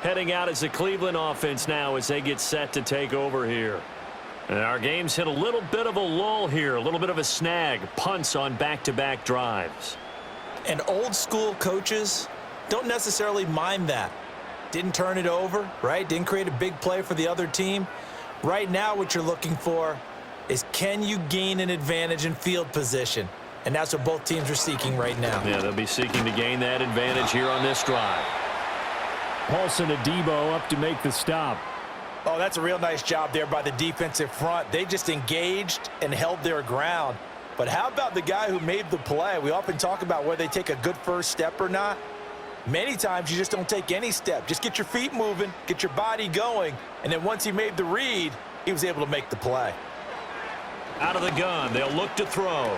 Heading out as the Cleveland offense now as they get set to take over here. And our game's hit a little bit of a lull here, a little bit of a snag. Punts on back-to-back drives. And old-school coaches don't necessarily mind that. Didn't turn it over, right? Didn't create a big play for the other team. Right now what you're looking for is, can you gain an advantage in field position? And that's what both teams are seeking right now. Yeah, they'll be seeking to gain that advantage here on this drive. Paulson to Debo up to make the stop. Oh, that's a real nice job there by the defensive front. They just engaged and held their ground. But how about the guy who made the play? We often talk about whether they take a good first step or not. Many times you just don't take any step. Just get your feet moving, get your body going, and then once he made the read, he was able to make the play. Out of the gun, they'll look to throw.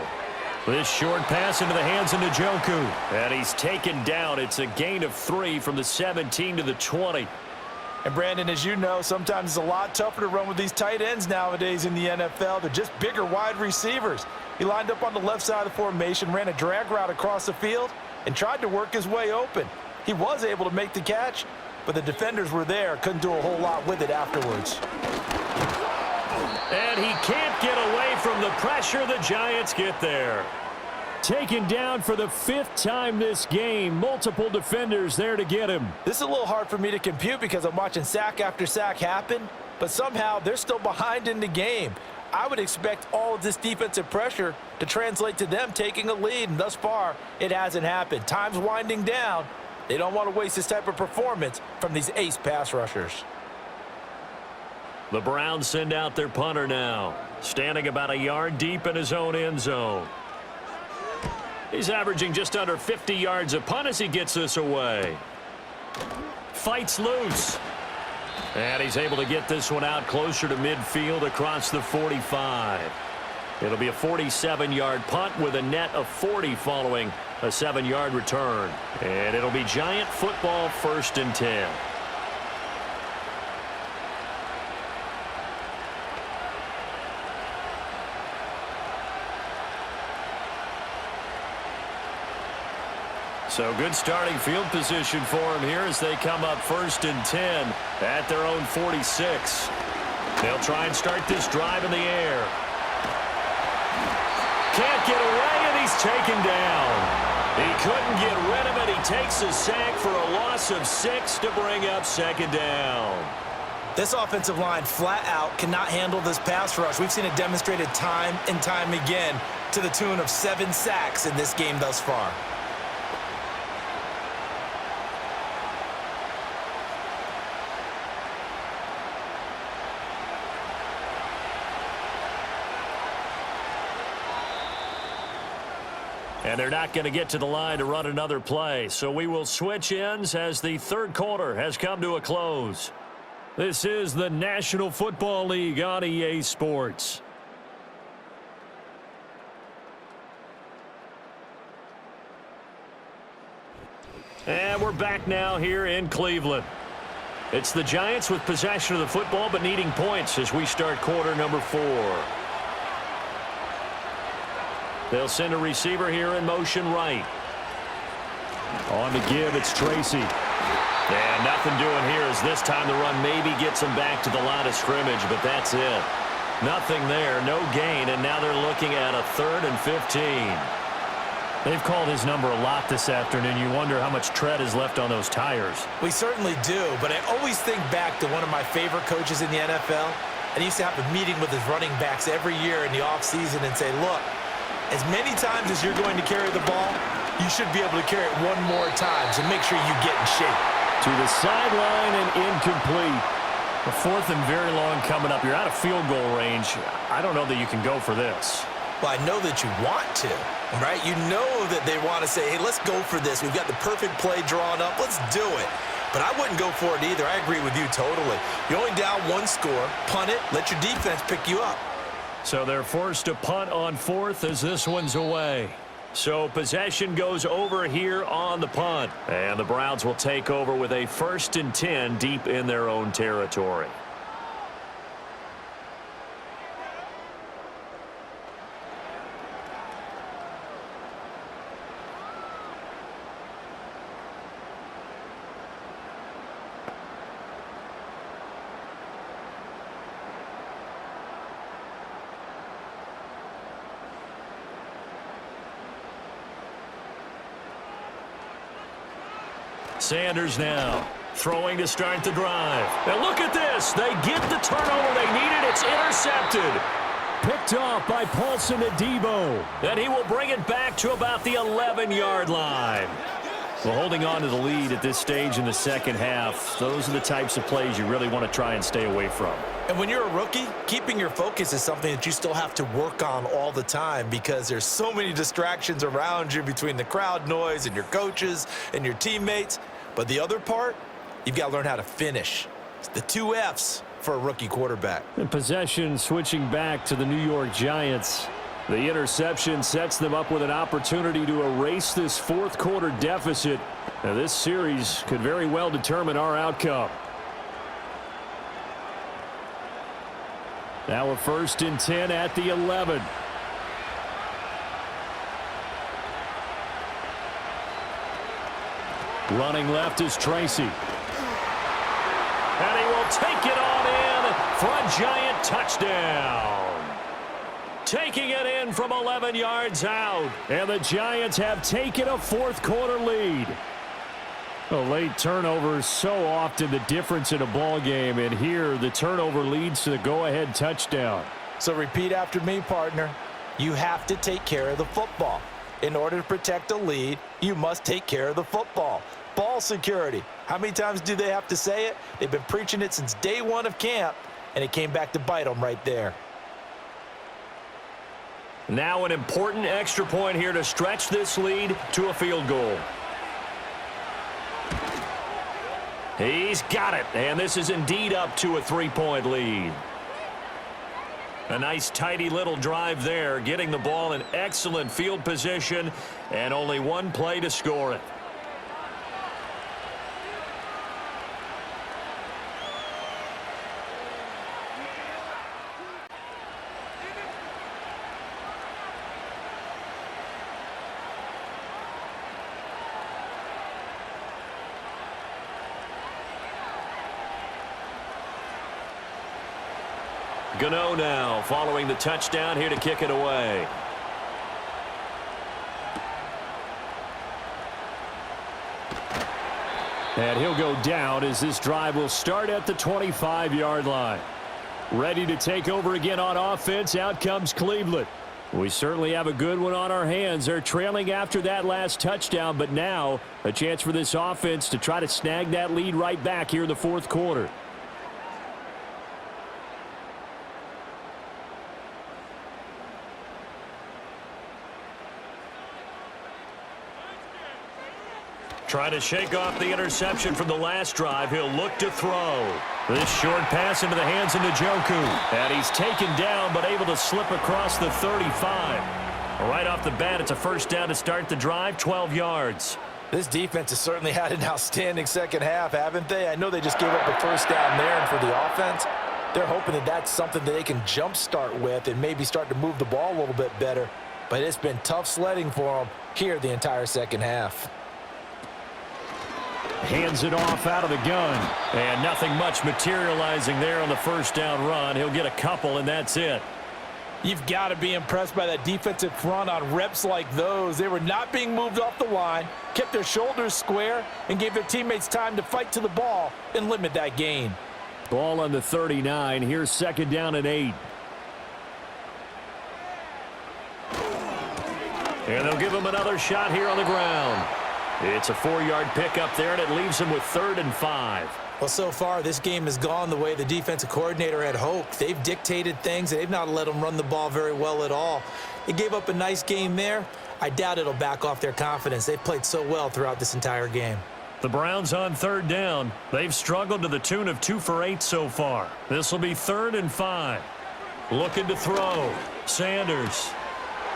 This short pass into the hands of Njoku. And he's taken down. It's a gain of 3 from the 17 to the 20. And Brandon, as you know, sometimes it's a lot tougher to run with these tight ends nowadays in the NFL. They're just bigger wide receivers. He lined up on the left side of the formation, ran a drag route across the field, and tried to work his way open. He was able to make the catch, but the defenders were there. Couldn't do a whole lot with it afterwards. And he can't get away from the pressure. The Giants get there. Taken down for the 5th time this game. Multiple defenders there to get him. This is a little hard for me to compute because I'm watching sack after sack happen, but somehow they're still behind in the game. I would expect all of this defensive pressure to translate to them taking a lead, and thus far, it hasn't happened. Time's winding down. They don't want to waste this type of performance from these ace pass rushers. The Browns send out their punter now, standing about a yard deep in his own end zone. He's averaging just under 50 yards a punt as he gets this away. Fights loose. And he's able to get this one out closer to midfield across the 45. It'll be a 47-yard punt with a net of 40 following a 7-yard return. And it'll be Giant football 1st and 10. So good starting field position for him here as they come up 1st and 10 at their own 46. They'll try and start this drive in the air. Can't get away, and he's taken down. He couldn't get rid of it. He takes a sack for a loss of 6 to bring up 2nd down. This offensive line flat out cannot handle this pass rush. We've seen it demonstrated time and time again to the tune of 7 sacks in this game thus far. And they're not going to get to the line to run another play. So we will switch ends as the 3rd quarter has come to a close. This is the National Football League on EA Sports. And we're back now here in Cleveland. It's the Giants with possession of the football but needing points as we start quarter number 4. They'll send a receiver here in motion right. On to give, it's Tracy. And nothing doing here as this time the run maybe gets them back to the line of scrimmage, but that's it. Nothing there, no gain, and now they're looking at a 3rd and 15. They've called his number a lot this afternoon. You wonder how much tread is left on those tires. We certainly do, but I always think back to one of my favorite coaches in the NFL, and he used to have a meeting with his running backs every year in the offseason and say, look, as many times as you're going to carry the ball, you should be able to carry it one more time, so make sure you get in shape. To the sideline and incomplete. The 4th and very long coming up. You're out of field goal range. I don't know that you can go for this. Well, I know that you want to, right? You know that they want to say, hey, let's go for this. We've got the perfect play drawn up. Let's do it. But I wouldn't go for it either. I agree with you totally. You're only down 1 score. Punt it. Let your defense pick you up. So they're forced to punt on 4th as this one's away. So possession goes over here on the punt. And the Browns will take over with a 1st and 10 deep in their own territory. Sanders now throwing to start the drive. And look at this. They get the turnover they needed. It's intercepted. Picked off by Paulson Adebo. And he will bring it back to about the 11-yard line. Well, holding on to the lead at this stage in the 2nd half, those are the types of plays you really want to try and stay away from. And when you're a rookie, keeping your focus is something that you still have to work on all the time because there's so many distractions around you between the crowd noise and your coaches and your teammates. But the other part, you've got to learn how to finish. It's the 2 F's for a rookie quarterback. And possession switching back to the New York Giants. The interception sets them up with an opportunity to erase this 4th quarter deficit. Now, this series could very well determine our outcome. Now a 1st and 10 at the 11. Running left is Tracy. And he will take it on in for a Giant touchdown. Taking it in from 11 yards out. And the Giants have taken a fourth quarter lead. A late turnover is so often the difference in a ball game, and here the turnover leads to the go-ahead touchdown. So repeat after me, partner. You have to take care of the football. In order to protect a lead, you must take care of the football. Ball security. How many times do they have to say it? They've been preaching it since day one of camp, and it came back to bite them right there. Now an important extra point here to stretch this lead to a field goal. He's got it, and this is indeed up to a 3-point lead. A nice tidy little drive there, getting the ball in excellent field position, and only one play to score it. Gano now following the touchdown here to kick it away. And he'll go down as this drive will start at the 25-yard line. Ready to take over again on offense. Out comes Cleveland. We certainly have a good one on our hands. They're trailing after that last touchdown, but now a chance for this offense to try to snag that lead right back here in the fourth quarter. Trying to shake off the interception from the last drive. He'll look to throw. This short pass into the hands of Njoku. And he's taken down but able to slip across the 35. Right off the bat, it's a first down to start the drive, 12 yards. This defense has certainly had an outstanding second half, haven't they? I know they just gave up a first down there, and for the offense, they're hoping that that's something that they can jumpstart with and maybe start to move the ball a little bit better. But it's been tough sledding for them here the entire second half. Hands it off out of the gun. And nothing much materializing there on the first down run. He'll get a couple, and that's it. You've got to be impressed by that defensive front on reps like those. They were not being moved off the line, kept their shoulders square, and gave their teammates time to fight to the ball and limit that gain. Ball on the 39. Here's second down and 8. And they'll give him another shot here on the ground. It's a 4-yard pickup there, and it leaves him with 3rd and 5. Well, so far, this game has gone the way the defensive coordinator had hoped. They've dictated things. They've not let them run the ball very well at all. They gave up a nice game there. I doubt it'll back off their confidence. They've played so well throughout this entire game. The Browns on 3rd down. They've struggled to the tune of 2 for 8 so far. This will be 3rd and 5. Looking to throw. Sanders.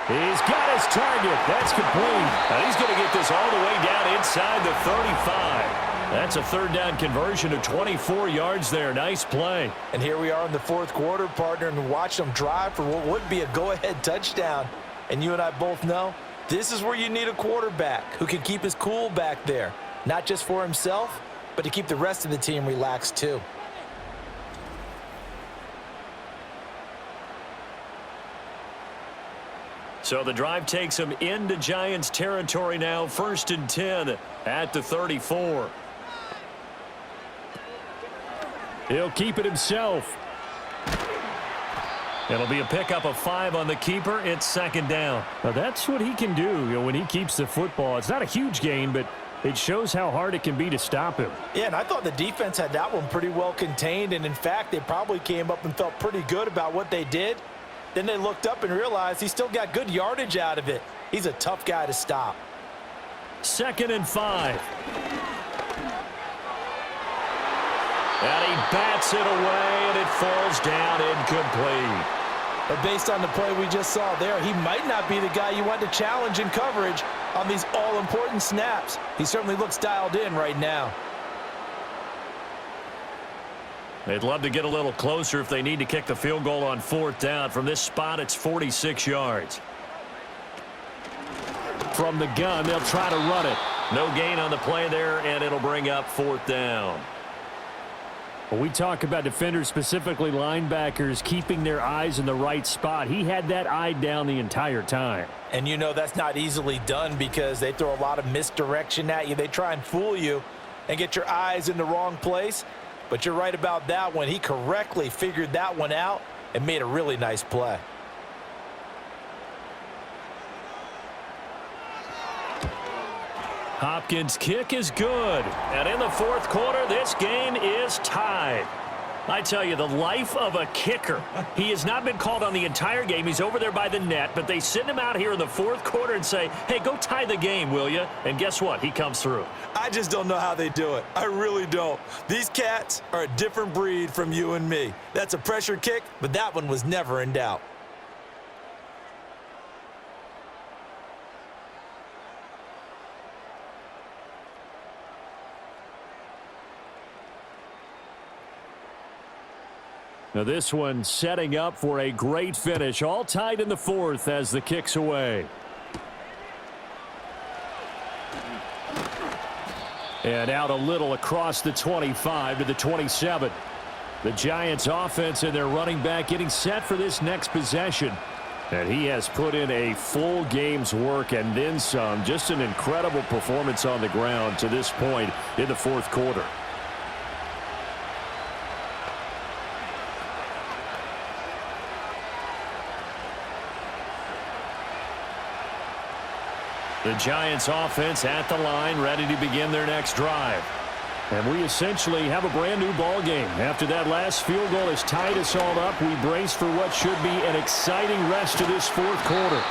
He's got his target. That's complete. And he's going to get this all the way down inside the 35. That's a 3rd down conversion of 24 yards there. Nice play. And here we are in the 4th quarter, partner, and watch them drive for what would be a go-ahead touchdown. And you and I both know this is where you need a quarterback who can keep his cool back there, not just for himself, but to keep the rest of the team relaxed too. So the drive takes him into Giants territory now. 1st and 10 at the 34. He'll keep it himself. It'll be a pickup of 5 on the keeper. It's 2nd down. Now that's what he can do, when he keeps the football. It's not a huge gain, but it shows how hard it can be to stop him. Yeah, and I thought the defense had that one pretty well contained, and in fact, they probably came up and felt pretty good about what they did. Then they looked up and realized he still got good yardage out of it. He's a tough guy to stop. 2nd and 5. And he bats it away, and it falls down incomplete. But based on the play we just saw there, he might not be the guy you want to challenge in coverage on these all-important snaps. He certainly looks dialed in right now. They'd love to get a little closer if they need to kick the field goal on 4th down. From this spot, it's 46 yards. From the gun, they'll try to run it. No gain on the play there, and it'll bring up 4th down. When we talk about defenders, specifically linebackers, keeping their eyes in the right spot, he had that eye down the entire time. And you know that's not easily done because they throw a lot of misdirection at you. They try and fool you and get your eyes in the wrong place. But you're right about that one. He correctly figured that one out and made a really nice play. Hopkins' kick is good. And in the fourth quarter, this game is tied. I tell you, the life of a kicker. He has not been called on the entire game. He's over there by the net, but they send him out here in the fourth quarter and say, hey, go tie the game, will you? And guess what? He comes through. I just don't know how they do it. I really don't. These cats are a different breed from you and me. That's a pressure kick, but that one was never in doubt. Now this one setting up for a great finish. All tied in the fourth as the kick's away. And out a little across the 25 to the 27. The Giants offense and their running back getting set for this next possession. And he has put in a full game's work and then some. Just an incredible performance on the ground to this point in the fourth quarter. The Giants offense at the line, ready to begin their next drive. And we essentially have a brand new ball game. After that last field goal has tied us all up, we brace for what should be an exciting rest of this fourth quarter.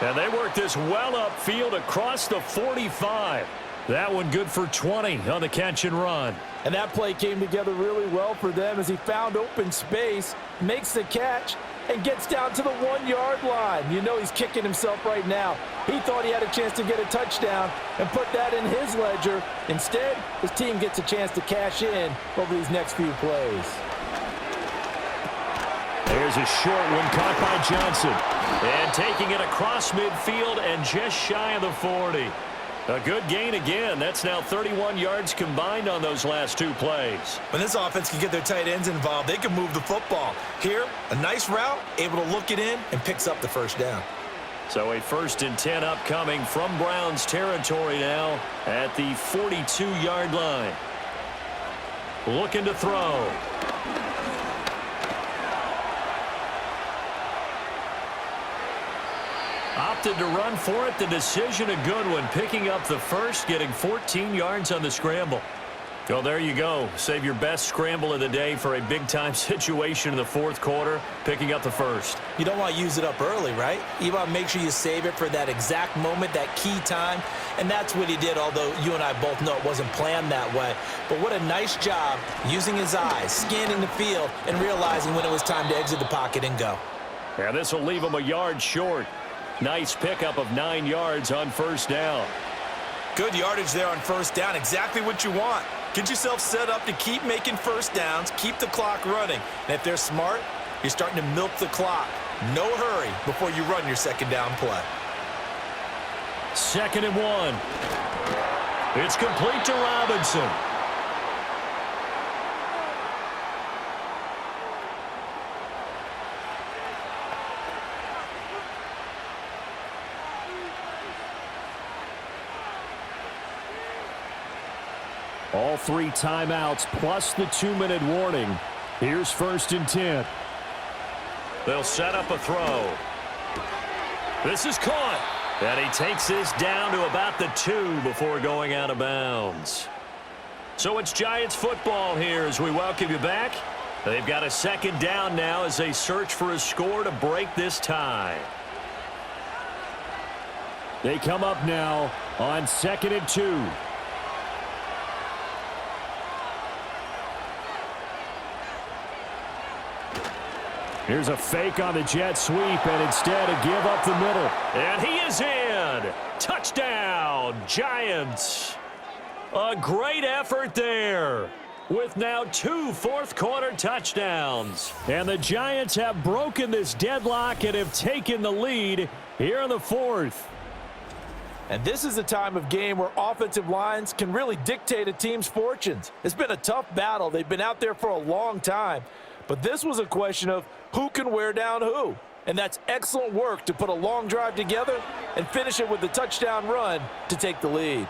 And they work this well upfield across the 45. That one good for 20 on the catch and run. And that play came together really well for them as he found open space, makes the catch, and gets down to the 1-yard line. You know he's kicking himself right now. He thought he had a chance to get a touchdown and put that in his ledger. Instead, his team gets a chance to cash in over these next few plays. There's a short one caught by Johnson. And taking it across midfield and just shy of the 40. A good gain again. That's now 31 yards combined on those last two plays. When this offense can get their tight ends involved, they can move the football. Here, a nice route, able to look it in, and picks up the first down. So a 1st and 10 upcoming from Browns territory now at the 42-yard line. Looking to throw. Opted to run for it. The decision a good one. Picking up the first, getting 14 yards on the scramble. Well, there you go. Save your best scramble of the day for a big-time situation in the fourth quarter, picking up the first. You don't want to use it up early, right? You want to make sure you save it for that exact moment, that key time. And that's what he did, although you and I both know it wasn't planned that way. But what a nice job using his eyes, scanning the field, and realizing when it was time to exit the pocket and go. Yeah, this will leave him a yard short. Nice pickup of 9 yards on first down. Good yardage there on first down. Exactly what you want. Get yourself set up to keep making first downs, keep the clock running. And if they're smart, you're starting to milk the clock. No hurry before you run your second down play. 2nd and 1. It's complete to Robinson. All 3 timeouts plus the 2-minute warning. Here's 1st and 10. They'll set up a throw. This is caught. And he takes this down to about the 2 before going out of bounds. So it's Giants football here as we welcome you back. They've got a 2nd down now as they search for a score to break this tie. They come up now on 2nd and 2. Here's a fake on the jet sweep, and instead a give up the middle. And he is in. Touchdown, Giants. A great effort there with now 2 fourth-quarter touchdowns. And the Giants have broken this deadlock and have taken the lead here in the fourth. And this is a time of game where offensive lines can really dictate a team's fortunes. It's been a tough battle. They've been out there for a long time. But this was a question of who can wear down who. And that's excellent work to put a long drive together and finish it with a touchdown run to take the lead.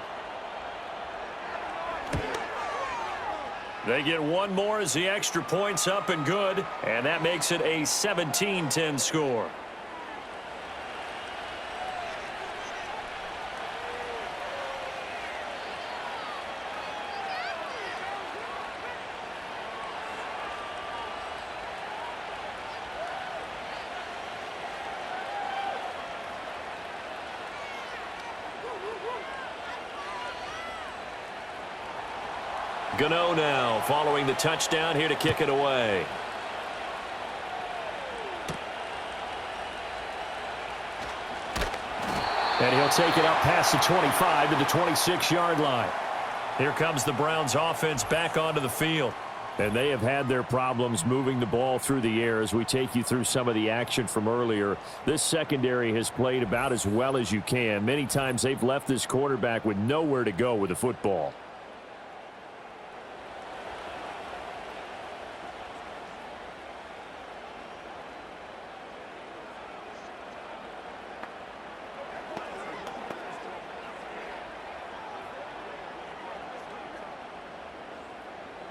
They get one more as the extra point's up and good. And that makes it a 17-10 score. Gano now following the touchdown here to kick it away. And he'll take it up past the 25 to the 26-yard line. Here comes the Browns offense back onto the field. And they have had their problems moving the ball through the air as we take you through some of the action from earlier. This secondary has played about as well as you can. Many times they've left this quarterback with nowhere to go with the football.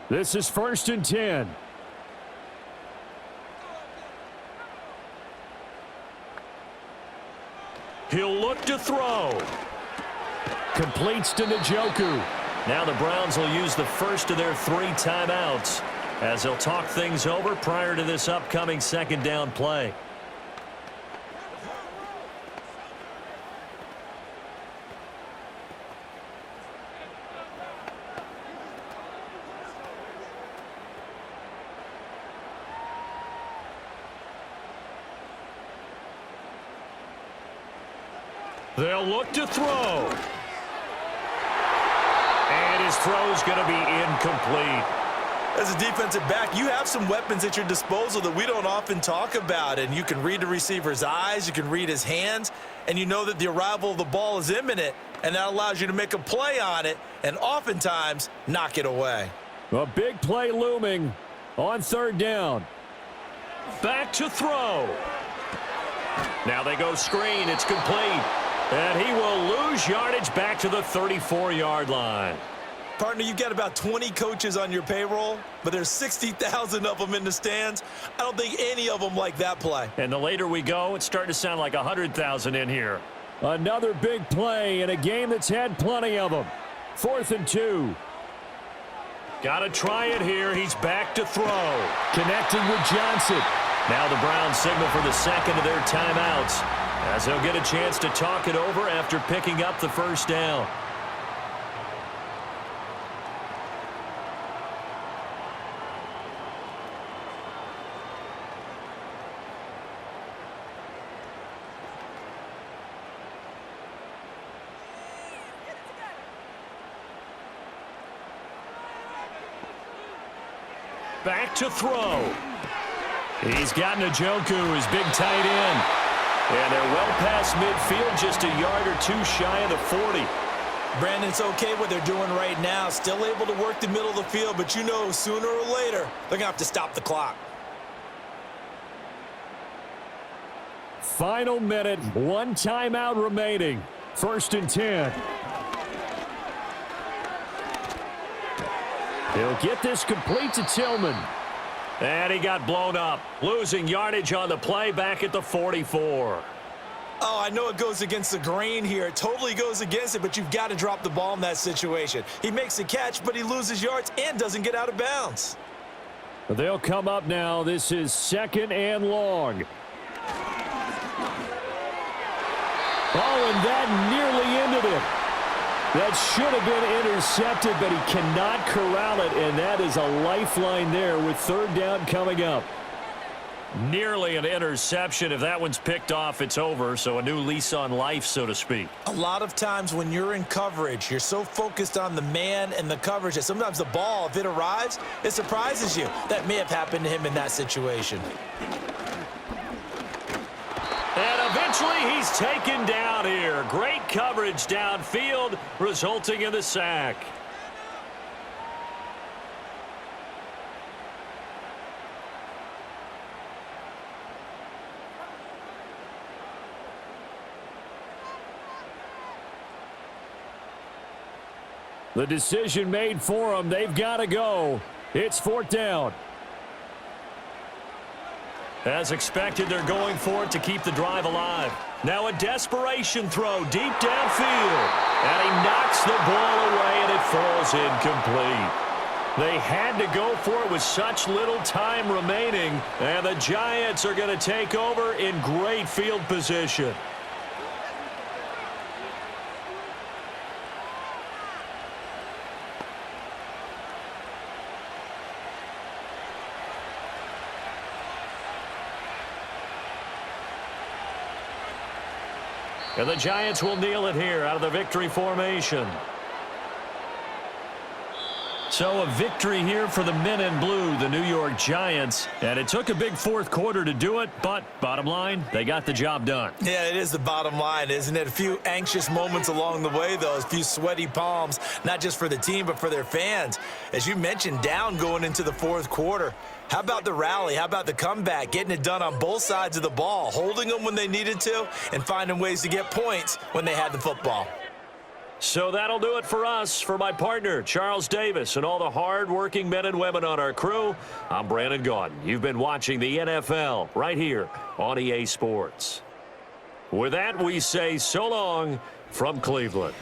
This is 1st and 10. He'll look to throw. Completes to Njoku. Now the Browns will use the first of their 3 timeouts as they'll talk things over prior to this upcoming 2nd down play. They'll look to throw. And his throw's going to be incomplete. As a defensive back, you have some weapons at your disposal that we don't often talk about. And you can read the receiver's eyes, you can read his hands, and you know that the arrival of the ball is imminent, and that allows you to make a play on it and oftentimes knock it away. A big play looming on 3rd down. Back to throw. Now they go screen. It's complete. And he will lose yardage back to the 34-yard line. Partner, you've got about 20 coaches on your payroll, but there's 60,000 of them in the stands. I don't think any of them like that play. And the later we go, it's starting to sound like 100,000 in here. Another big play in a game that's had plenty of them. 4th and 2. Got to try it here. He's back to throw. Connecting with Johnson. Now the Browns signal for the 2nd of their timeouts, as they'll get a chance to talk it over after picking up the 1st down. Back to throw. He's got Njoku, his big tight end. And they're well past midfield, just a yard or 2 shy of the 40. Brandon, it's okay what they're doing right now. Still able to work the middle of the field, but you know sooner or later they're going to have to stop the clock. Final minute, 1 timeout remaining. 1st and 10. He'll get this complete to Tillman. And he got blown up, losing yardage on the play back at the 44. Oh, I know it goes against the grain here. It totally goes against it, but you've got to drop the ball in that situation. He makes a catch, but he loses yards and doesn't get out of bounds. They'll come up now. This is 2nd and long. Oh, and that nearly ended it. That should have been intercepted, but he cannot corral it, and that is a lifeline there with 3rd down coming up. Nearly an interception. If that one's picked off, it's over, so a new lease on life, so to speak. A lot of times when you're in coverage, you're so focused on the man and the coverage that sometimes the ball, if it arrives, it surprises you. That may have happened to him in that situation. And a eventually he's taken down here. Great coverage downfield, resulting in the sack. The decision made for them. They've got to go. It's 4th down. As expected, they're going for it to keep the drive alive. Now a desperation throw deep downfield. And he knocks the ball away, and it falls incomplete. They had to go for it with such little time remaining. And the Giants are going to take over in great field position. And the Giants will kneel it here out of the victory formation. So a victory here for the men in blue, the New York Giants. And it took a big 4th quarter to do it, but bottom line, they got the job done. Yeah, it is the bottom line, isn't it? A few anxious moments along the way, though. A few sweaty palms, not just for the team, but for their fans. As you mentioned, down going into the 4th quarter. How about the rally? How about the comeback? Getting it done on both sides of the ball, holding them when they needed to, and finding ways to get points when they had the football. So that'll do it for us. For my partner, Charles Davis, and all the hard-working men and women on our crew, I'm Brandon Gaudin. You've been watching the NFL right here on EA Sports. With that, we say so long from Cleveland.